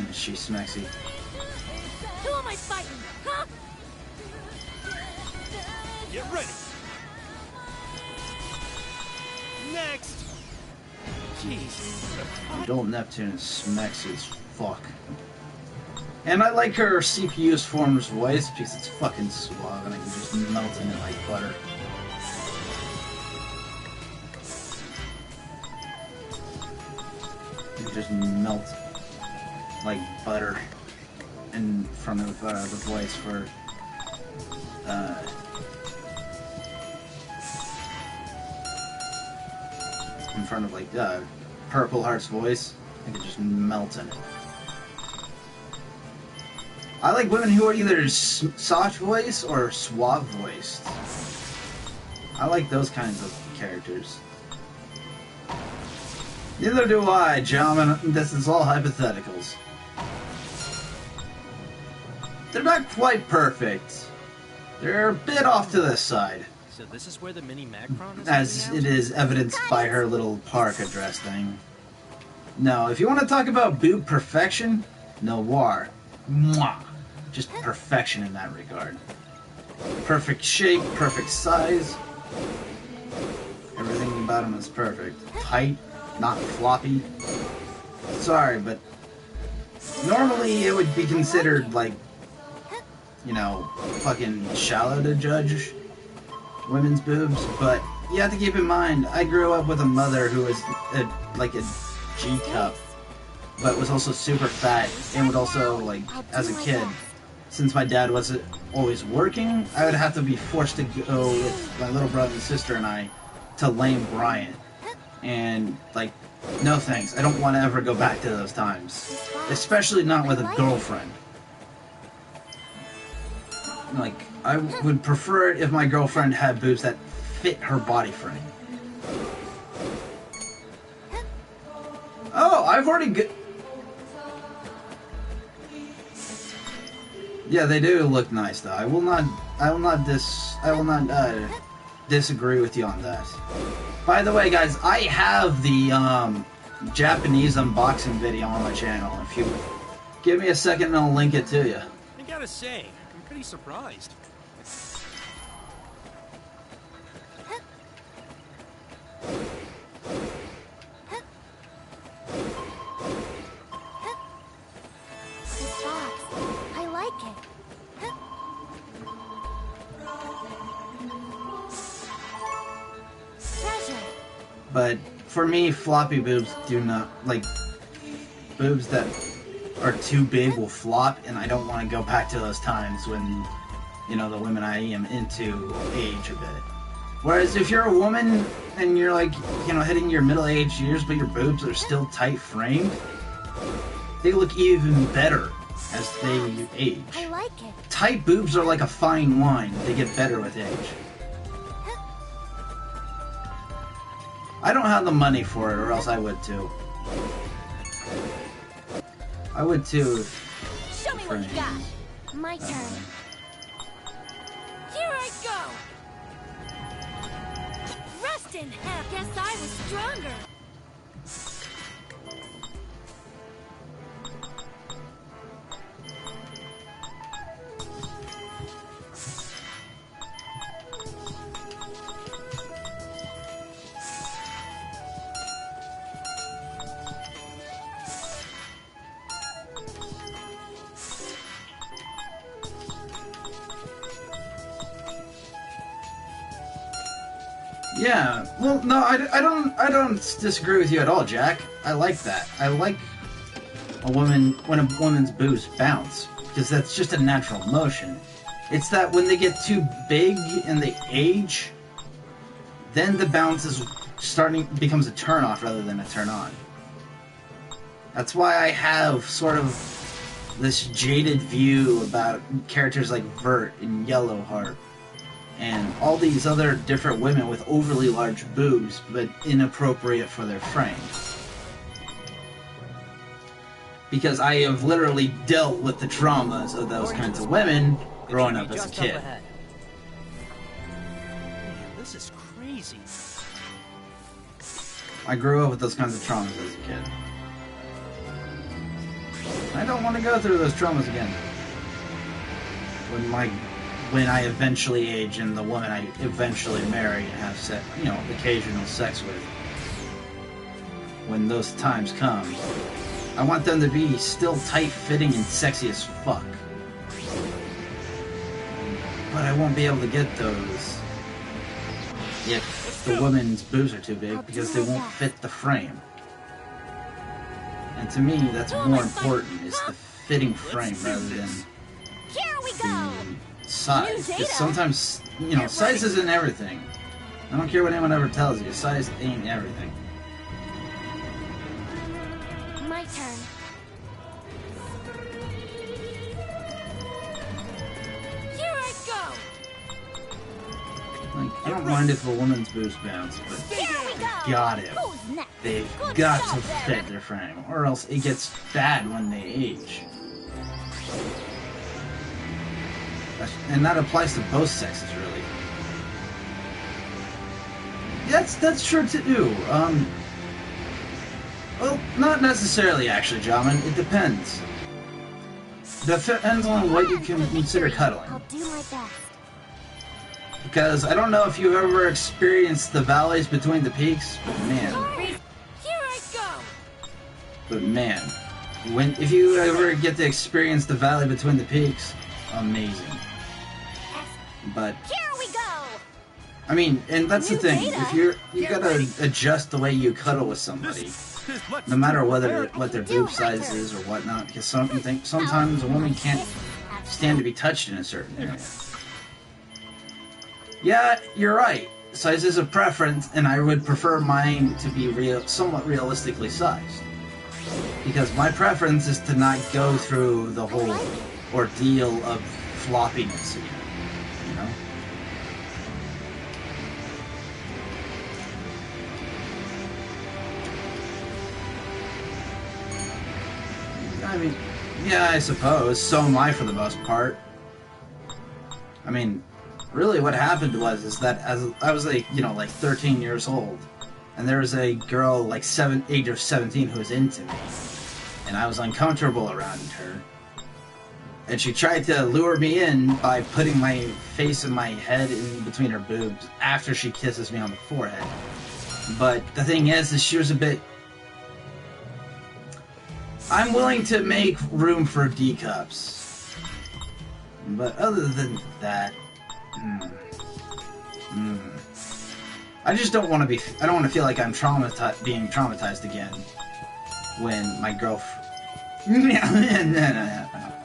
man, is she smexy. Who am I fighting? Huh? Get ready. Next. Jeez. Adult Neptune is smexy as fuck. And I like her CPU's form's voice because it's fucking suave and I can just melt in it like butter. You just melt like butter in front of the voice for in front of like Purple Heart's voice. I can just melt in it. I like women who are either soft voice or suave voiced. I like those kinds of characters. Neither do I, Jamin. This is all hypotheticals. They're not quite perfect. They're a bit off to the side. So this is where the mini Macron is. As it is evidenced by her little park address thing. No, if you want to talk about boob perfection, Noir. Mwah. Just perfection in that regard. Perfect shape, perfect size. Everything about him is perfect. Tight, not floppy. Sorry, but normally it would be considered like, you know, fucking shallow to judge women's boobs, but you have to keep in mind, I grew up with a mother who was like a G cup, but was also super fat, and would also, like, as a kid, since my dad wasn't always working, I would have to be forced to go with my little brother and sister and I to Lane Bryant. And, like, no thanks. I don't want to ever go back to those times. Especially not with a girlfriend. Like, I would prefer it if my girlfriend had boobs that fit her body frame. Oh, I've already Yeah, they do look nice though. I will not disagree with you on that. By the way, guys, I have the Japanese unboxing video on my channel. If you give me a second, and I'll link it to you. I gotta say, I'm pretty surprised. But for me, floppy boobs do not, like, boobs that are too big will flop, and I don't want to go back to those times when, you know, the women I am into age a bit. Whereas if you're a woman and you're, like, you know, hitting your middle-aged years, but your boobs are still tight framed, they look even better as they age. I like it. Tight boobs are like a fine wine. They get better with age. I don't have the money for it, or else I would too. I would too. Show me what you got. My turn. Here I go. Rest in hell. Guess I was stronger. Yeah, well, no, I don't disagree with you at all, Jack. I like that. I like when a woman's boobs bounce, because that's just a natural motion. It's that when they get too big and they age, then the bounce becomes a turn off rather than a turn on. That's why I have sort of this jaded view about characters like Vert and Yellowheart and all these other different women with overly large boobs, but inappropriate for their frame. Because I have literally dealt with the traumas of those kinds of women growing up as a kid. Man, this is crazy. I grew up with those kinds of traumas as a kid. I don't want to go through those traumas again. When I eventually age and the woman I eventually marry and have occasional sex with. When those times come, I want them to be still tight-fitting and sexy as fuck. But I won't be able to get those if the woman's boobs are too big because they won't fit the frame. And to me, that's more important, is the fitting frame rather than Here we go. the size. Because sometimes, size isn't everything. I don't care what anyone ever tells you, size ain't everything. My turn. Here I go. Like, I don't mind if a woman's boobs bounce, but Here we go. Who's next? they've Good got job, to fit their frame, or else it gets bad when they age. And that applies to both sexes, really. That's true too. Well, not necessarily, actually, Jamin. It depends. Depends on what you can consider cuddling. I'll do my best. Because I don't know if you've ever experienced the valleys between the peaks, but man. Here I go. But man, if you ever get to experience the valley between the peaks, amazing. But Here we go. I mean, and that's the New thing. data. If you gotta adjust the way you cuddle with somebody, no matter what their boob size is or whatnot. Because sometimes a woman can't stand to be touched in a certain area. Yeah, you're right. Size is a preference, and I would prefer mine to be somewhat realistically sized. Because my preference is to not go through the whole ordeal of floppiness again. You know? I mean, yeah, I suppose. So am I for the most part. I mean, really what happened is that as I was like 13 years old, and there was a girl like age of 17 who was into me, and I was uncomfortable around her, and she tried to lure me in by putting my face and my head in between her boobs after she kisses me on the forehead. But the thing is she was a bit... I'm willing to make room for D-cups, but other than that, I just don't want to be. I don't want to feel like I'm being traumatized again when my girlfriend. No.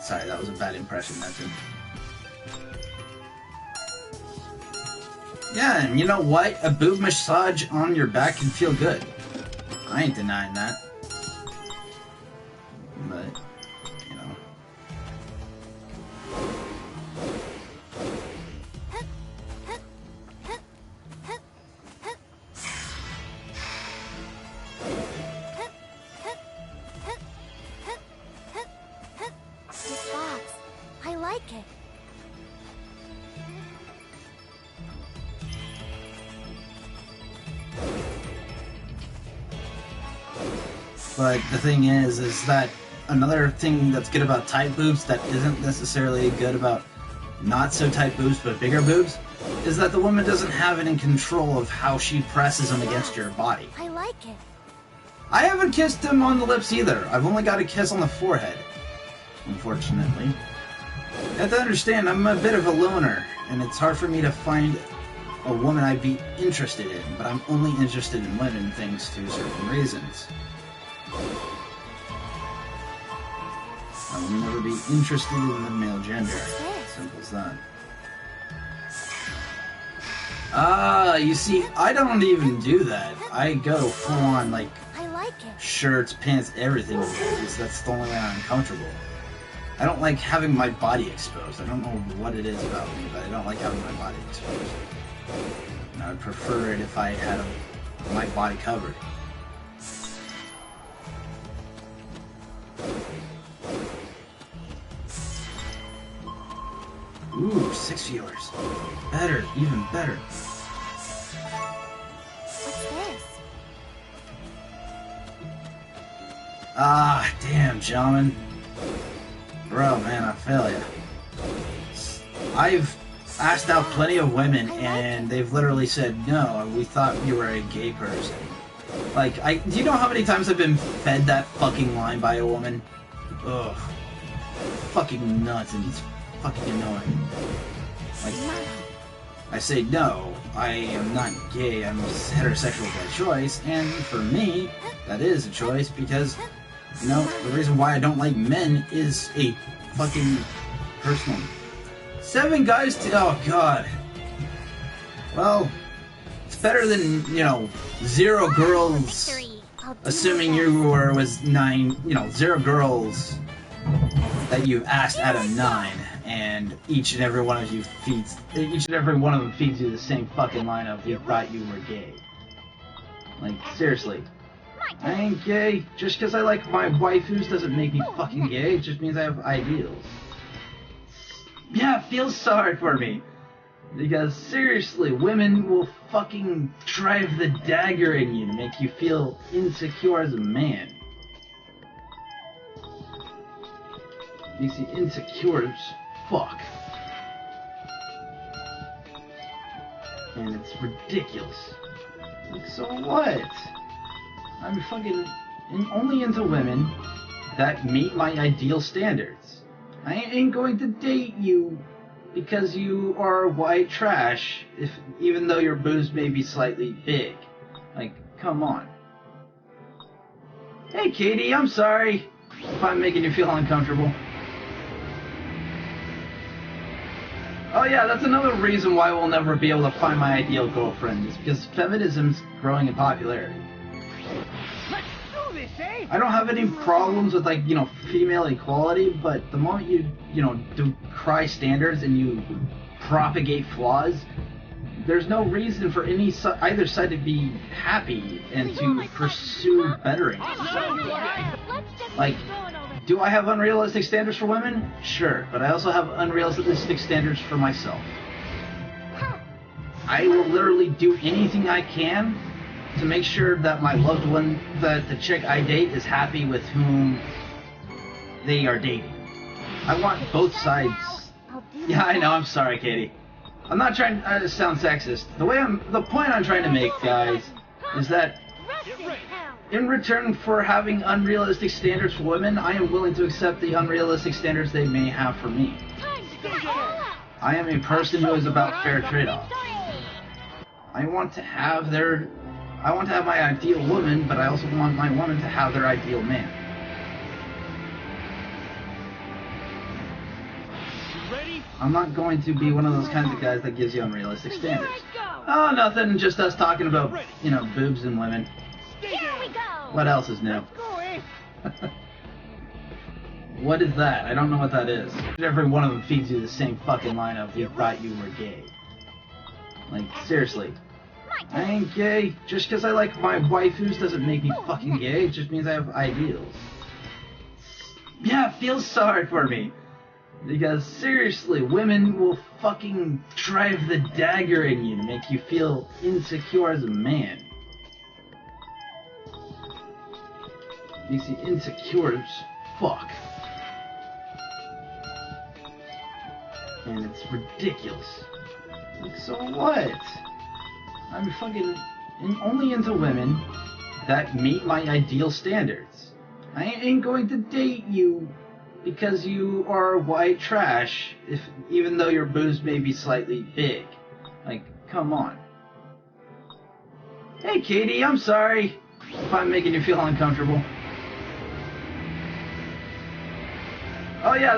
Sorry, that was a bad impression. That's it. Yeah, and you know what? A boob massage on your back can feel good. I ain't denying that. But, you know. This box, I like it. But the thing is that another thing that's good about tight boobs that isn't necessarily good about not so tight boobs but bigger boobs is that the woman doesn't have it in control of how she presses them against your body. I like it. I haven't kissed him on the lips either. I've only got a kiss on the forehead, unfortunately. You have to understand, I'm a bit of a loner, and it's hard for me to find a woman I'd be interested in, but I'm only interested in women thanks to certain reasons. I will never be interested in the male gender. Simple as that. You see, I don't even do that. I go full on, like, I like it. shirts, pants, everything, because that's the only way I'm comfortable. I don't like having my body exposed. I don't know what it is about me, but I don't like having my body exposed. And I would prefer it if I had my body covered. Ooh, 6 viewers. Better, even better. What's this? Ah, damn, Jamin. Bro, man, I feel ya. I've asked out plenty of women, and they've literally said, no, we thought you were a gay person. Like, do you know how many times I've been fed that fucking line by a woman? Ugh. Fucking nuts, and it's fucking annoying. Like, I say, no, I am not gay, I'm heterosexual by choice, and for me, that is a choice, because, you know, the reason why I don't like men is a fucking personal... 7 guys to... oh, God. Well, it's better than, you know, 0 girls, assuming you was 9, you know, 0 girls that you asked out of 9, and each and every one of them feeds you the same fucking line of, you thought you were gay. Like, seriously. I ain't gay. Just because I like my waifus doesn't make me fucking gay, it just means I have ideals. Yeah, feel sorry for me. Because, seriously, women will fucking drive the dagger in you to make you feel insecure as a man. Makes you insecure as fuck. And it's ridiculous. Like, so what? I'm fucking only into women that meet my ideal standards. I ain't going to date you because you are white trash, even though your boobs may be slightly big. Like, come on. Hey, Katie, I'm sorry if I'm making you feel uncomfortable. Oh yeah, that's another reason why we'll never be able to find my ideal girlfriend, is because feminism's growing in popularity. Let's do this, eh? I don't have any problems with, like, you know, female equality, but the moment you know, do cry standards and you propagate flaws, there's no reason for either side to be happy and to pursue bettering. Like, do I have unrealistic standards for women? Sure, but I also have unrealistic standards for myself. I will literally do anything I can to make sure that my loved one, that the chick I date, is happy with whom they are dating. I want both sides. Yeah, I know, I'm sorry, Katie. I'm not trying to sound sexist. The point I'm trying to make, guys, is that in return for having unrealistic standards for women, I am willing to accept the unrealistic standards they may have for me. I am a person who is about fair trade-offs. I want to have my ideal woman, but I also want my woman to have their ideal man. I'm not going to be one of those kinds of guys that gives you unrealistic standards. Oh, nothing, just us talking about, you know, boobs and women. What else is new? What is that? I don't know what that is. Every one of them feeds you the same fucking line of, you thought you were gay. Like, seriously. I ain't gay. Just because I like my waifus doesn't make me fucking gay, it just means I have ideals. Yeah, feel sorry for me. Because, seriously, women will fucking drive the dagger in you to make you feel insecure as a man. Makes you insecure as fuck. And it's ridiculous. Like, so what? I'm fucking only into women that meet my ideal standards. I ain't going to date you because you are white trash, even though your boobs may be slightly big. Like, come on. Hey, Katie, I'm sorry if I'm making you feel uncomfortable. Oh yeah.